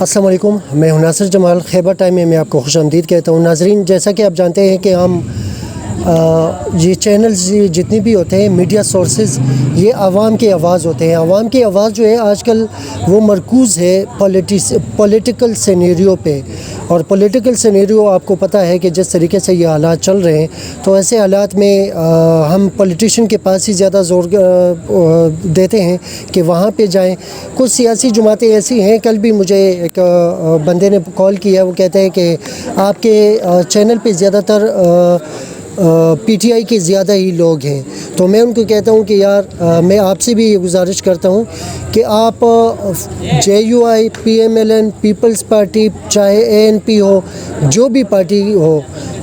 السلام علیکم، میں ہوں ناصر جمال۔ خیبر ٹائم میں آپ کو خوش آمدید کہتا ہوں۔ ناظرین، جیسا کہ آپ جانتے ہیں کہ ہم یہ چینلز جتنی بھی ہوتے ہیں، میڈیا سورسز، یہ عوام کی آواز ہوتے ہیں۔ عوام کی آواز جو ہے آج کل وہ مرکوز ہے پولیٹیکل سینیریو پہ، اور پولیٹیکل سینیریو آپ کو پتہ ہے کہ جس طریقے سے یہ حالات چل رہے ہیں، تو ایسے حالات میں ہم پولیٹیشین کے پاس ہی زیادہ زور دیتے ہیں کہ وہاں پہ جائیں۔ کچھ سیاسی جماعتیں ایسی ہیں، کل بھی مجھے ایک بندے نے کال کیا، وہ کہتے ہیں کہ آپ کے چینل پہ زیادہ تر پی ٹی آئی کے زیادہ ہی لوگ ہیں، تو میں ان کو کہتا ہوں کہ یار میں آپ سے بھی یہ گزارش کرتا ہوں کہ آپ J U I, P M L N, peoples party, چاہے اے این پی ہو، جو بھی پارٹی ہو،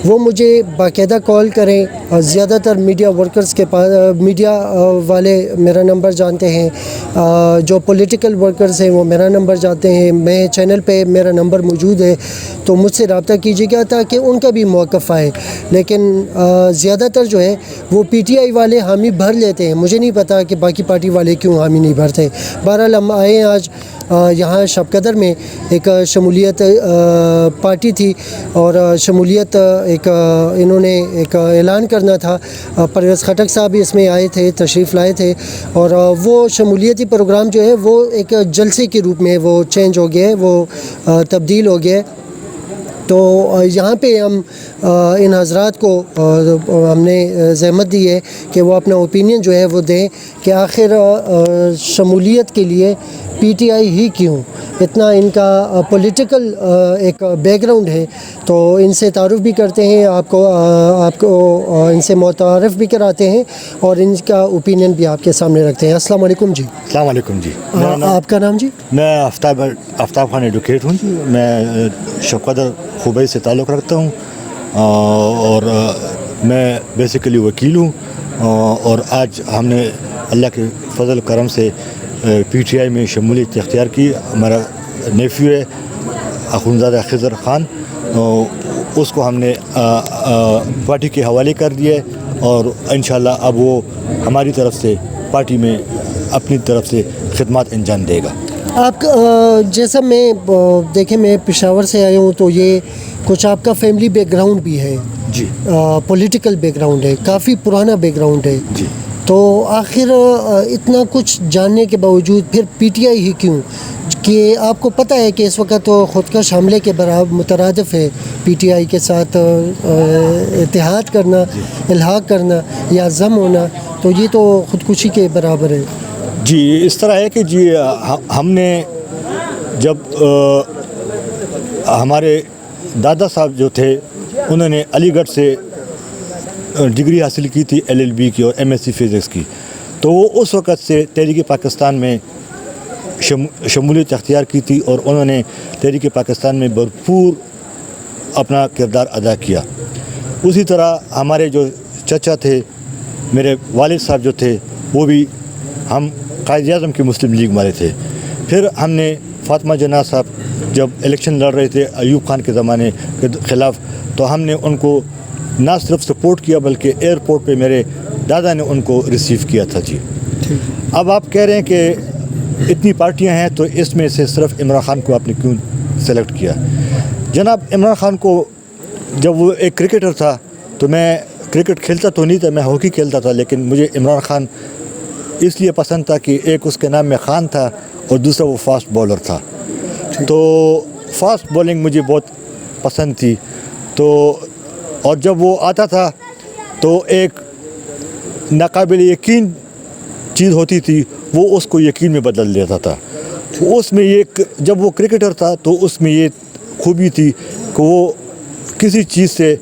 وہ مجھے باقاعدہ کال کریں۔ زیادہ تر میڈیا ورکرز کے پاس، میڈیا والے میرا نمبر جانتے ہیں، جو پولیٹیکل ورکرز ہیں وہ میرا نمبر جانتے ہیں، میں چینل پہ میرا نمبر موجود ہے، تو مجھ سے رابطہ کیجیے گا تاکہ ان کا بھی موقف آئے۔ لیکن زیادہ تر جو ہے وہ پی ٹی آئی والے حامی بھر لیتے ہیں، مجھے نہیں پتا کہ باقی پارٹی والے کیوں حامی نہیں بھرتے۔ بہرحال ہم آئے ہیں آج یہاں شب قدر میں، ایک شمولیت پارٹی تھی، اور شمولیت ایک انہوں نے ایک اعلان کرنا تھا۔ پرویز خٹک صاحب بھی اس میں آئے تھے، تشریف لائے تھے، اور وہ شمولیتی پروگرام جو ہے وہ ایک جلسے کے روپ میں وہ چینج ہو گیا ہے، وہ تبدیل ہو گیا ہے۔ تو یہاں پہ ہم ان حضرات کو ہم نے زحمت دی ہے کہ وہ اپنا اوپینین جو ہے وہ دیں کہ آخر شمولیت کے لیے پی ٹی آئی ہی کیوں، اتنا ان کا پولیٹیکل ایک بیک گراؤنڈ ہے۔ تو ان سے تعارف بھی کرتے ہیں، آپ کو ان سے متعارف بھی کراتے ہیں، اور ان کا اوپینین بھی آپ کے سامنے رکھتے ہیں۔ السلام علیکم جی۔ السلام علیکم جی۔ آپ کا نام جی؟ میں آفتاب خان ایڈوکیٹ ہوں جی۔ میں شب قدر خوبئی سے تعلق رکھتا ہوں، اور میں بیسیکلی وکیل ہوں، اور آج ہم نے اللہ کے فضل کرم سے پی ٹی آئی میں شمولیت اختیار کی۔ ہمارا نیفیو ہے اخونزادہ خضر خان، اس کو ہم نے پارٹی کے حوالے کر دیا ہے، اور انشاءاللہ اب وہ ہماری طرف سے پارٹی میں اپنی طرف سے خدمات انجام دے گا۔ آپ جیسا میں دیکھیں، میں پشاور سے آیا ہوں، تو یہ کچھ آپ کا فیملی بیک گراؤنڈ بھی ہے جی، پولیٹیکل بیک گراؤنڈ ہے، کافی پرانا بیک گراؤنڈ ہے جی۔ تو آخر اتنا کچھ جاننے کے باوجود پھر پی ٹی آئی ہی کیوں؟ کہ آپ کو پتہ ہے کہ اس وقت تو خودکش حملے کے برابر مترادف ہے پی ٹی آئی کے ساتھ اتحاد کرنا، الحاق کرنا یا ضم ہونا، تو یہ تو خودکشی کے برابر ہے۔ جی، اس طرح ہے کہ جی ہم نے جب ہمارے دادا صاحب جو تھے، انہوں نے علی گڑھ سے ڈگری حاصل کی تھی ایل ایل بی کی اور ایم ایس سی فزکس کی، تو وہ اس وقت سے تحریک پاکستان میں شمولیت اختیار کی تھی، اور انہوں نے تحریک پاکستان میں بھرپور اپنا کردار ادا کیا۔ اسی طرح ہمارے جو چچا تھے، میرے والد صاحب جو تھے، وہ بھی ہم قائد اعظم کی مسلم لیگ والے تھے۔ پھر ہم نے فاطمہ جناح صاحب جب الیکشن لڑ رہے تھے ایوب خان کے زمانے کے خلاف، تو ہم نے ان کو نہ صرف سپورٹ کیا بلکہ ایئرپورٹ پہ میرے دادا نے ان کو ریسیو کیا تھا جی۔ اب آپ کہہ رہے ہیں کہ اتنی پارٹیاں ہیں، تو اس میں سے صرف عمران خان کو آپ نے کیوں سلیکٹ کیا؟ جناب، عمران خان کو جب وہ ایک کرکٹر تھا، تو میں کرکٹ کھیلتا تو نہیں تھا، میں ہاکی کھیلتا تھا، لیکن مجھے عمران خان اس لیے پسند تھا کہ ایک اس کے نام میں خان تھا، اور دوسرا وہ فاسٹ بولر تھا، تو فاسٹ بولنگ مجھے بہت پسند تھی۔ تو اور جب وہ آتا تھا تو ایک ناقابل یقین چیز ہوتی تھی، وہ اس کو یقین میں بدل دیتا تھا۔ اس میں یہ جب وہ کرکٹر تھا تو اس میں یہ خوبی تھی کہ وہ کسی چیز سے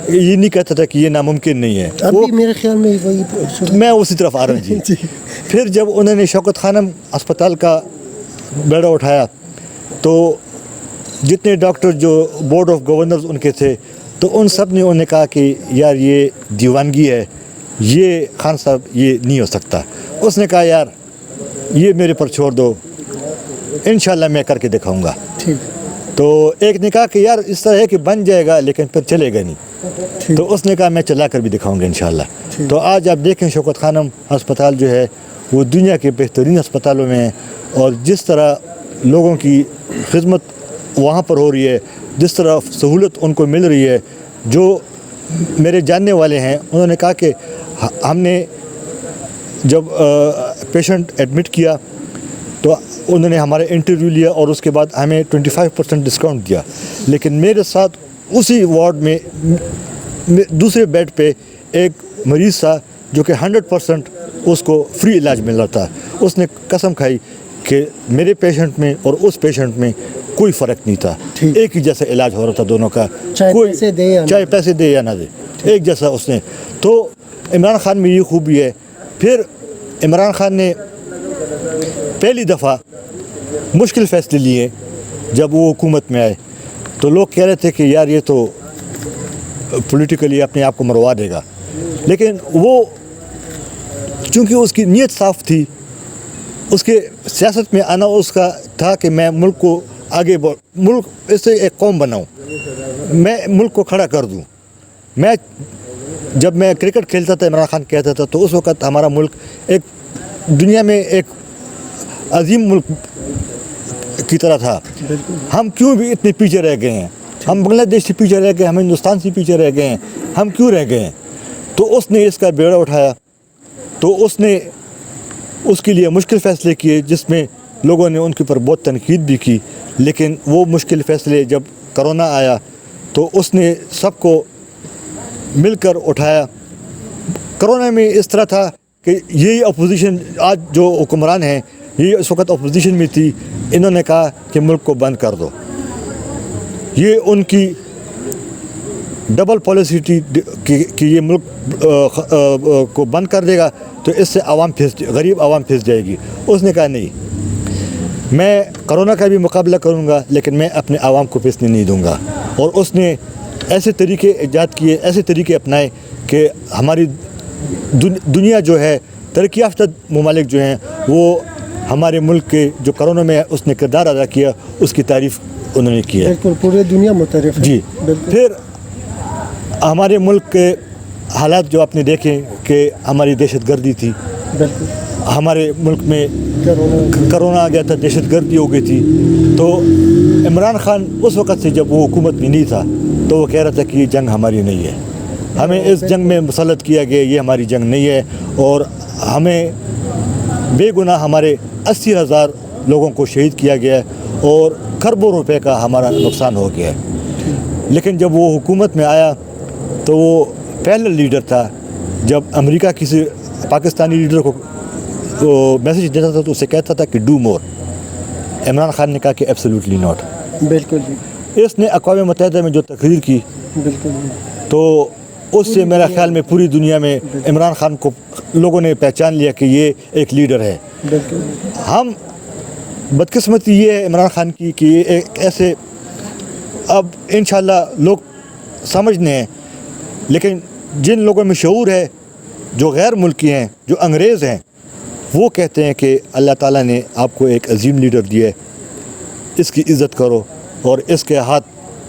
یہ نہیں کہتا تھا کہ یہ ناممکن نہیں ہے۔ ابھی میرے خیال میں وہی میں اسی طرف آ رہا ہوں جی۔ پھر جب انہوں نے شوکت خانم اسپتال کا بیڑا اٹھایا، تو جتنے ڈاکٹر جو بورڈ آف گورنرز ان کے تھے، تو ان سب نے انہوں نے کہا کہ یار یہ دیوانگی ہے، یہ خان صاحب یہ نہیں ہو سکتا۔ اس نے کہا یار یہ میرے پر چھوڑ دو، انشاءاللہ میں کر کے دکھاؤں گا۔ تو ایک نے کہا کہ یار اس طرح ہے کہ بن جائے گا لیکن پھر چلے گا نہیں، تو اس نے کہا میں چلا کر بھی دکھاؤں گا انشاءاللہ۔ تو آج آپ دیکھیں شوکت خانم ہسپتال جو ہے وہ دنیا کے بہترین ہسپتالوں میں ہے، اور جس طرح لوگوں کی خدمت वहाँ पर हो रही है, जिस तरह सहूलत उनको मिल रही है, जो मेरे जानने वाले हैं उन्होंने कहा कि हमने जब पेशेंट एडमिट किया तो उन्होंने हमारा इंटरव्यू लिया और उसके बाद हमें 25% डिस्काउंट दिया, लेकिन मेरे साथ उसी वार्ड में दूसरे बेड पे एक मरीज़ था जो कि 100% उसको फ्री इलाज मिल रहा था। उसने कसम खाई कि मेरे पेशेंट में और उस पेशेंट में कोई फ़र्क नहीं था, एक ही जैसा इलाज हो रहा था दोनों का, चाहे पैसे दे या ना दे, एक जैसा उसने। तो इमरान खान में ये खूबी है। फिर इमरान खान ने पहली दफ़ा मुश्किल फ़ैसले लिए जब वो हुकूमत में आए, तो लोग कह रहे थे कि यार ये तो पॉलिटिकली अपने आप को मरवा देगा, लेकिन वो चूँकि उसकी नीयत साफ़ थी, उसके सियासत में आना उसका था कि मैं मुल्क को आगे मुल्क इससे एक कौम बनाऊं, मैं मुल्क को खड़ा कर दूं। जब मैं क्रिकेट खेलता था, इमरान खान कहता था, तो उस वक़्त हमारा मुल्क एक दुनिया में एक अजीम मुल्क की तरह था। हम क्यों भी इतने पीछे रह गए हैं? हम बांग्लादेश से पीछे रह गए, हम हिंदुस्तान से पीछे रह गए हैं, हम क्यों रह गए हैं? तो उसने इसका बेड़ा उठाया, तो उसने उसके लिए मुश्किल फ़ैसले किए जिसमें लोगों ने उनके ऊपर बहुत तनकीद भी की, लेकिन वो मुश्किल फ़ैसले जब कोरोना आया तो उसने सबको मिलकर उठाया। कोरोना में इस तरह था कि यही अपोजिशन, आज जो हुक्मरान हैं ये इस वक्त अपोजिशन में थी, इन्होंने कहा कि मुल्क को बंद कर दो। ये उनकी डबल पॉलिसी थी कि ये मुल्क को बंद कर देगा तो इससे गरीब आवाम फिस जाएगी। उसने कहा नहीं, मैं कोरोना का भी मुकाबला करूंगा, लेकिन मैं अपने आवाम को फिसने नहीं दूंगा। और उसने ऐसे तरीके ईजाद किए, ऐसे तरीके अपनाए कि हमारी दुनिया जो है, तरक्की याफ्ता ममालिक जो हैं, वो हमारे मुल्क के जो कोरोना में उसने किरदार अदा किया उसकी तारीफ़ उन्होंने की है। बिल्कुल, पूरी दुनिया मुतरफ़ जी। फिर हमारे मुल्क के हालात जो आपने देखे कि हमारी दहशतगर्दी थी, हमारे मुल्क में कोरोना आ गया था, दहशतगर्दी हो गई थी। तो इमरान खान उस वक़्त से जब वो हुकूमत में नहीं था तो वो कह रहा था कि ये जंग हमारी नहीं है, हमें इस जंग में मुसल्लत किया गया, ये हमारी जंग नहीं है, और हमें बेगुनाह हमारे 80,000 लोगों को शहीद किया गया और खरबों रुपए का हमारा नुकसान हो गया है। लेकिन जब वो हुकूमत में आया तो वो पहला लीडर था, जब अमेरिका किसी पाकिस्तानी लीडर को मैसेज देता था तो उसे कहता था कि डू मोर। इमरान खान ने कहा कि एब्सोल्युटली नॉट। बिल्कुल जी। इसने अक़वाम मुत्तहिदा में जो तकरीर की, बिल्कुल, तो उससे मेरा ख्याल में पूरी दुनिया में इमरान खान को लोगों ने पहचान लिया कि ये एक लीडर है। हम बदकिस्मती ये है इमरान खान की कि ये एक ऐसे, अब इंशाल्लाह लोग समझने हैं, लेकिन जिन लोगों में शऊर है, जो गैर मुल्की हैं, जो अंग्रेज़ हैं, वो कहते हैं कि अल्लाह ताला ने आपको एक अजीम लीडर दिया है, इसकी इज़्ज़त करो और इसके हाथ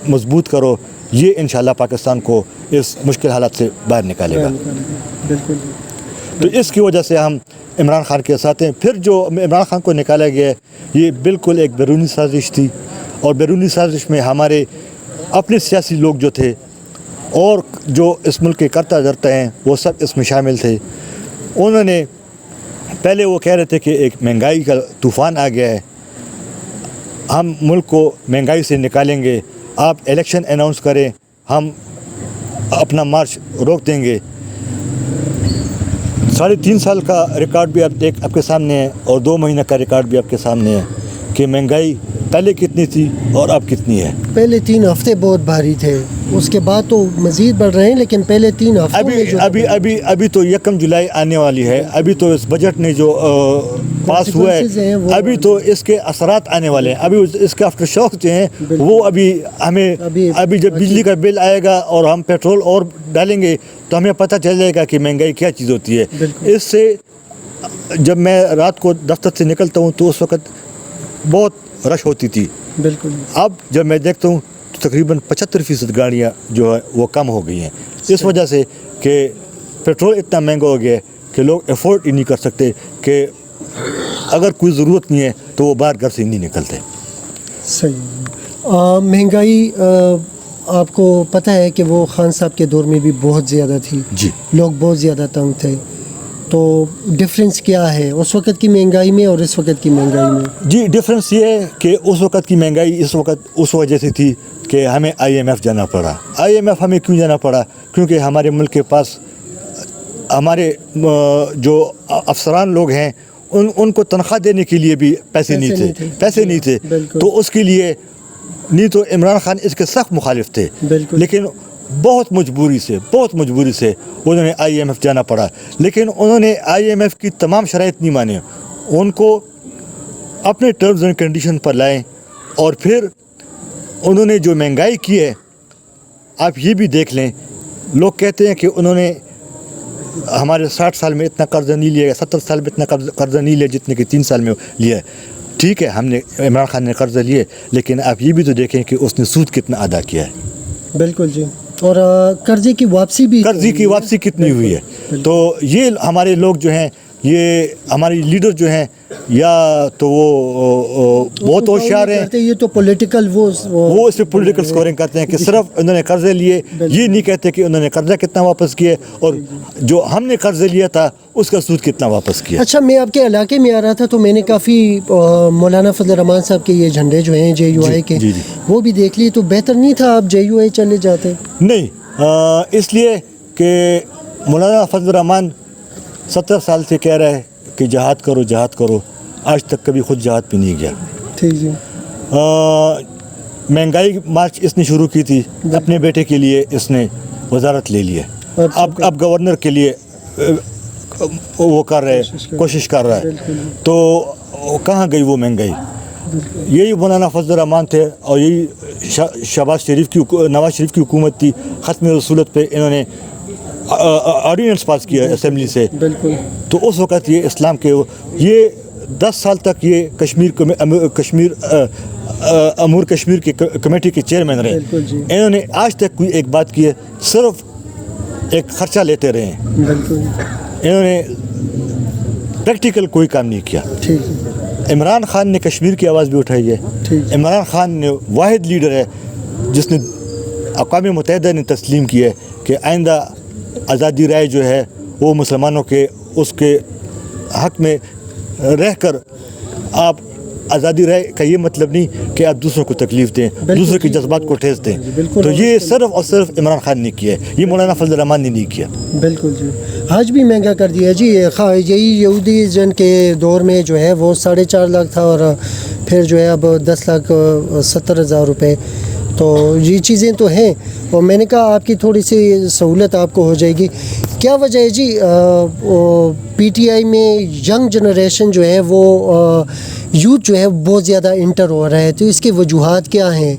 मजबूत करो, ये इंशाल्लाह पाकिस्तान को इस मुश्किल हालात से बाहर निकालेगा। बिल्कुल। तो इसकी वजह से हम इमरान खान के साथ हैं। फिर जो इमरान खान को निकाला गया, ये बिल्कुल एक बैरूनी साजिश थी, और बैरूनी साजिश में हमारे अपने सियासी लोग जो थे और जो इस मुल्क के करता धरता हैं वो सब इसमें शामिल थे। उन्होंने पहले वो कह रहे थे कि एक महंगाई का तूफ़ान आ गया है, हम मुल्क को महंगाई से निकालेंगे, आप इलेक्शन अनाउंस करें, हम अपना मार्च रोक देंगे। 3.5 साल का रिकॉर्ड भी आपके सामने है और 2 महीने का रिकॉर्ड भी आपके सामने है कि महंगाई पहले कितनी थी और अब कितनी है। पहले 3 हफ्ते बहुत भारी थे, उसके बाद तो मज़ीद बढ़ रहे हैं, लेकिन पहले 3 हफ्ते अभी तो 1 जुलाई आने वाली है। अभी तो इस बजट ने जो पास हुआ है, अभी तो इसके असरात आने वाले हैं। अभी इसके आफ्टर शॉक जो हैं वो अभी हमें अभी जब बिजली का बिल आएगा और हम पेट्रोल और डालेंगे तो हमें पता चल जाएगा कि महंगाई क्या चीज़ होती है। इससे जब मैं रात को दफ्तर से निकलता हूँ तो उस वक़्त बहुत रश होती थी। बिल्कुल। अब जब मैं देखता हूँ तो तकरीबन 75% गाड़ियाँ जो है वो कम हो गई हैं, इस वजह से कि पेट्रोल इतना महंगा हो गया है कि लोग अफोर्ड ही नहीं कर सकते, कि अगर कोई ज़रूरत नहीं है तो वो बाहर घर से नहीं निकलते। सही। महंगाई आपको पता है कि वो खान साहब के दौर में भी बहुत ज़्यादा थी, जी लोग बहुत ज़्यादा तंग थे, तो डिफरेंस क्या है उस वक़्त की महंगाई में और इस वक़्त की महंगाई में? जी, डिफरेंस ये है कि उस वक़्त की महंगाई इस वक़्त उस वजह से थी कि हमें IMF जाना पड़ा। IMF हमें क्यों जाना पड़ा? क्योंकि हमारे मुल्क के पास हमारे जो अफसरान लोग हैं उनको तनख्वाह देने के लिए भी पैसे नहीं थे। बिल्कुल। तो उसके लिए नहीं तो इमरान खान इसके सख्त मुखालिफ थे, बिल्कुल। लेकिन बहुत मजबूरी से उन्होंने IMF जाना पड़ा। लेकिन उन्होंने IMF की तमाम शराइत नहीं माने, उनको अपने टर्म्स एंड कंडीशन पर लाएं। और फिर उन्होंने जो महंगाई की है, आप ये भी देख लें, लोग कहते हैं कि उन्होंने हमारे 60 साल में इतना कर्जा नहीं लिया, 70 साल में इतना कर्जा नहीं लिया जितने कि 3 साल में लिया है। ठीक है, हमने इमरान खान ने कर्जा लिए, लेकिन आप ये भी तो देखें कि उसने सूद कितना अदा किया है। बिल्कुल जी, और कर्जे की वापसी कितनी हुई है। तो ये हमारे लोग जो हैं, ये हमारे लीडर जो हैं, या तो वो बहुत होशियार हैं, ये तो पॉलिटिकल वो इस पर पॉलिटिकल स्कोरिंग करते हैं कि सिर्फ उन्होंने कर्जे लिए, ये नहीं कहते कि उन्होंने कर्जा कितना वापस किया और जो हमने कर्जे लिया था उसका सूद कितना वापस किया। अच्छा, मैं आपके इलाके में आ रहा था तो मैंने काफ़ी मौलाना फजल रहमान साहब के ये झंडे जो हैं JUI के, वो भी देख लिए, तो बेहतर नहीं था आप JUI चले जाते? नहीं, इसलिए कि मौलाना फजल रहमान 70 साल से कह रहा है कि जहाद करो, आज तक कभी खुद जहाद पे नहीं गया। ठीक जी। महंगाई मार्च इसने शुरू की थी, अपने बेटे के लिए इसने वजारत ले लिया। अब गवर्नर के लिए वो कोशिश कर रहा है। तो कहाँ गई वो महंगाई? यही मौलाना फजल रहमान थे और यही नवाज शरीफ की हुकूमत थी। ख़त्म रसूलत पे इन्होंने ऑर्डिनेंस पास किया असेंबली से। बिल्कुल। तो उस वक़्त ये इस्लाम के ये 10 साल तक ये अमूर कश्मीर की कमेटी के चेयरमैन रहे। इन्होंने आज तक कोई एक बात की है, सिर्फ एक खर्चा लेते रहे हैं। इन्होंने प्रैक्टिकल कोई काम नहीं किया। इमरान खान ने कश्मीर की आवाज़ भी उठाई है। इमरान खान ने वाहिद लीडर है जिसने अक़वाम मुत्तहिदा ने तस्लीम की है कि आइंदा आज़ादी राय जो है वो मुसलमानों के उसके हक़ में रहकर आप आज़ादी राय का ये मतलब नहीं कि आप दूसरों को तकलीफ़ दें, दूसरों के जज्बात को ठेस दें। तो ये सिर्फ और सिर्फ इमरान खान ने किया है, ये मौलाना फजल रहमान ने नहीं किया। बिल्कुल जी। हज भी महंगा कर दिया जी। यही यहूदी जन के दौर में जो है वो 4.5 लाख था और फिर जो है अब 10,70,000 रुपये। तो ये चीज़ें तो हैं, और मैंने कहा आपकी थोड़ी सी सहूलत आपको हो जाएगी। क्या वजह है जी PTI में यंग जनरेशन जो है वो यूथ जो है बहुत ज़्यादा इंटर हो रहा है, तो इसकी वजूहात क्या हैं?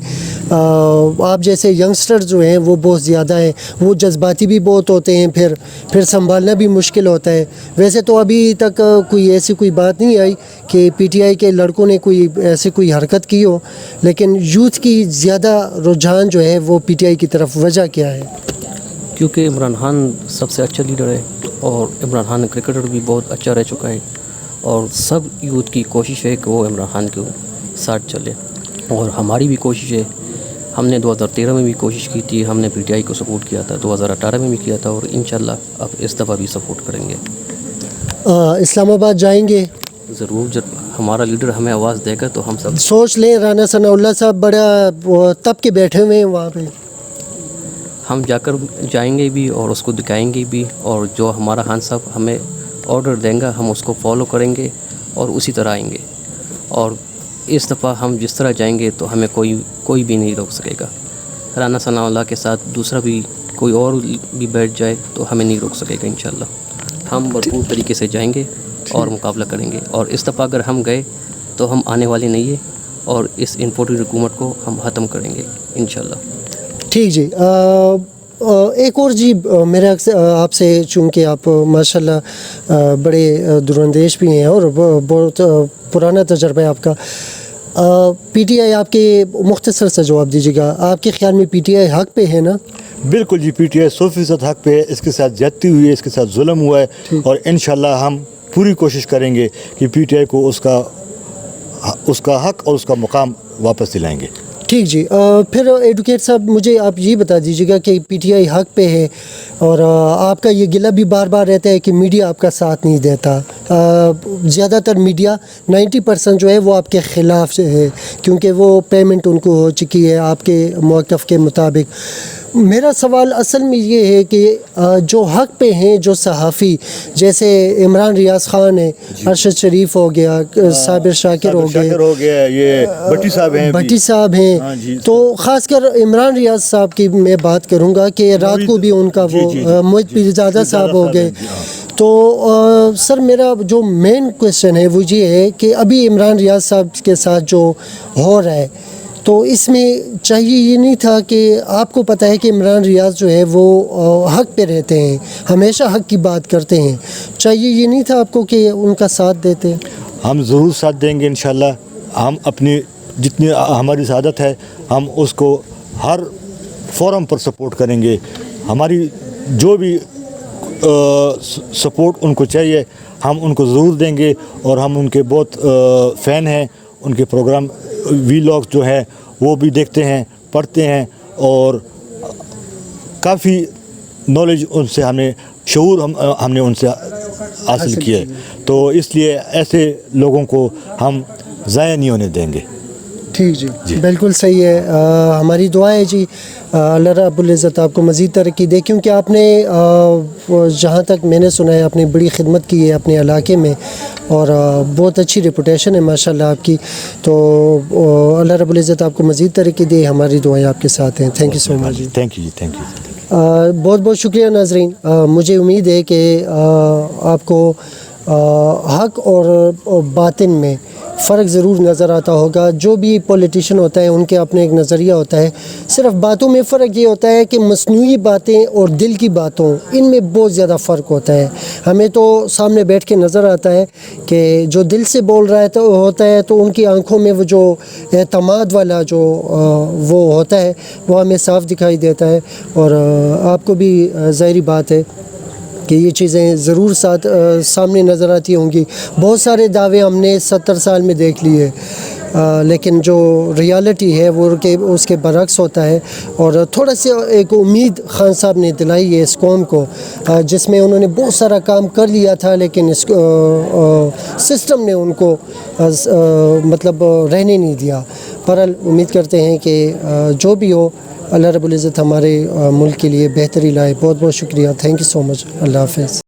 आप जैसे यंगस्टर्स जो हैं वो बहुत ज़्यादा हैं, वो जज्बाती भी बहुत होते हैं, फिर संभालना भी मुश्किल होता है। वैसे तो अभी तक कोई ऐसी कोई बात नहीं आई कि PTI के लड़कों ने कोई हरकत की हो, लेकिन यूथ की ज़्यादा रुझान जो है वो PTI की तरफ, वजह क्या है? क्योंकि इमरान खान सबसे अच्छा लीडर है और इमरान खान क्रिकेटर भी बहुत अच्छा रह चुका है, और सब यूथ की कोशिश है कि वो इमरान खान के साथ चले। और हमारी भी कोशिश है, हमने 2013 में भी कोशिश की थी, हमने PTI को सपोर्ट किया था, 2018 में भी किया था, और इंशाल्लाह अब इस दफ़ा भी सपोर्ट करेंगे। इस्लामाबाद जाएंगे ज़रूर, जब हमारा लीडर हमें आवाज़ देगा तो हम सब सोच लें। राना सनाउल्लाह साहब बड़ा तब के बैठे हुए हैं वहाँ पे, हम जाकर जाएंगे भी और उसको दिखाएंगे भी, और जो हमारा खान साहब हमें ऑर्डर देंगे हम उसको फॉलो करेंगे और उसी तरह आएंगे। और इस दफ़ा हम जिस तरह जाएंगे तो हमें कोई भी नहीं रोक सकेगा। राना सनाउल्लाह के साथ दूसरा भी कोई और भी बैठ जाए तो हमें नहीं रोक सकेगा। इंशाल्लाह हम भरपूर तरीके से जाएंगे और मुकाबला करेंगे, और इस दफ़ा अगर हम गए तो हम आने वाले नहीं है, और इस इन्फोर्टेड हुकूमत को हम ख़त्म करेंगे इंशाल्लाह। ठीक जी। एक और जी मेरे आपसे, चूँकि आप माशाल्लाह बड़े दूरंदेश भी हैं और बहुत पुराना तजर्बा है आपका, PTI आपके मुख्तसर से जवाब दीजिएगा, आपके ख़्याल में PTI हक़ पे है ना? बिल्कुल जी, PTI 100% हक़ पे है। इसके साथ ज़्यादती हुई है, इसके साथ जुल्म हुआ है, और इंशाल्लाह हम पूरी कोशिश करेंगे कि PTI को उसका हक़ और उसका मुकाम वापस दिलाएंगे। ٹھیک جی. پھر ایڈوکیٹ صاحب مجھے آپ یہ بتا دیجیے گا کہ پی ٹی آئی حق پہ ہے اور آپ کا یہ گلہ بھی بار بار رہتا ہے کہ میڈیا آپ کا ساتھ نہیں دیتا. زیادہ تر میڈیا 90% جو ہے وہ آپ کے خلاف سے ہے کیونکہ وہ پیمنٹ ان کو ہو چکی ہے آپ کے موقف کے مطابق. میرا سوال اصل میں یہ ہے کہ جو حق پہ ہیں جو صحافی جیسے عمران ریاض خان ہے, ارشد شریف ہو گیا, صابر شاکر ہو گیا, یہ بھٹی صاحب ہیں, تو خاص کر عمران ریاض صاحب کی میں بات کروں گا کہ رات کو بھی ان کا وہ موہد پیرزادہ صاحب ہو گئے. تو سر میرا جو مین کویشچن ہے وہ یہ ہے کہ ابھی عمران ریاض صاحب کے ساتھ جو ہو رہا ہے تو اس میں چاہیے یہ نہیں تھا کہ آپ کو پتہ ہے کہ عمران ریاض جو ہے وہ حق پہ رہتے ہیں, ہمیشہ حق کی بات کرتے ہیں, چاہیے یہ نہیں تھا آپ کو کہ ان کا ساتھ دیتے؟ ہم ضرور ساتھ دیں گے انشاءاللہ. ہم اپنی جتنی ہماری سعادت ہے ہم اس کو ہر فورم پر سپورٹ کریں گے. ہماری جو بھی سپورٹ ان کو چاہیے ہم ان کو ضرور دیں گے, اور ہم ان کے بہت فین ہیں. ان کے پروگرام وی-لاگ جو ہے وہ بھی دیکھتے ہیں, پڑھتے ہیں, اور کافی نالج ان سے ہمیں شعور ہم نے ان سے حاصل کیا ہے. تو اس لیے ایسے لوگوں کو ہم ضائع نہیں ہونے دیں گے. ٹھیک جی بالکل صحیح ہے. ہماری دعا ہے جی اللہ رب العزت آپ کو مزید ترقی دے, کیونکہ آپ نے جہاں تک میں نے سنا ہے آپ نے بڑی خدمت کی ہے اپنے علاقے میں اور بہت اچھی ریپوٹیشن ہے ماشاءاللہ آپ کی. تو اللہ رب العزت آپ کو مزید ترقی دے. ہماری دعائیں آپ کے ساتھ ہیں. Thank you so much. Thank you ji, thank you. بہت بہت شکریہ ناظرین. مجھے امید ہے کہ آپ کو حق اور باطن میں فرق ضرور نظر آتا ہوگا. جو بھی پولیٹیشین ہوتا ہے ان کے اپنے ایک نظریہ ہوتا ہے. صرف باتوں میں فرق یہ ہوتا ہے کہ مصنوعی باتیں اور دل کی باتوں ان میں بہت زیادہ فرق ہوتا ہے. ہمیں تو سامنے بیٹھ کے نظر آتا ہے کہ جو دل سے بول رہا ہے تو ہوتا ہے تو ان کی آنکھوں میں وہ جو اعتماد والا جو وہ ہوتا ہے وہ ہمیں صاف دکھائی دیتا ہے. اور آپ کو بھی ظاہری بات ہے کہ یہ چیزیں ضرور سامنے نظر آتی ہوں گی. بہت سارے دعوے ہم نے 70 سال میں دیکھ لیے, لیکن جو ریالٹی ہے وہ اس کے برعکس ہوتا ہے. اور تھوڑا سا ایک امید خان صاحب نے دلائی ہے اس قوم کو, جس میں انہوں نے بہت سارا کام کر لیا تھا لیکن اس سسٹم نے ان کو مطلب رہنے نہیں دیا. بہرحال امید کرتے ہیں کہ جو بھی ہو اللہ رب العزت ہمارے ملک کے لیے بہتری لائے. بہت بہت شکریہ. تھینک یو سو مچ. اللہ حافظ.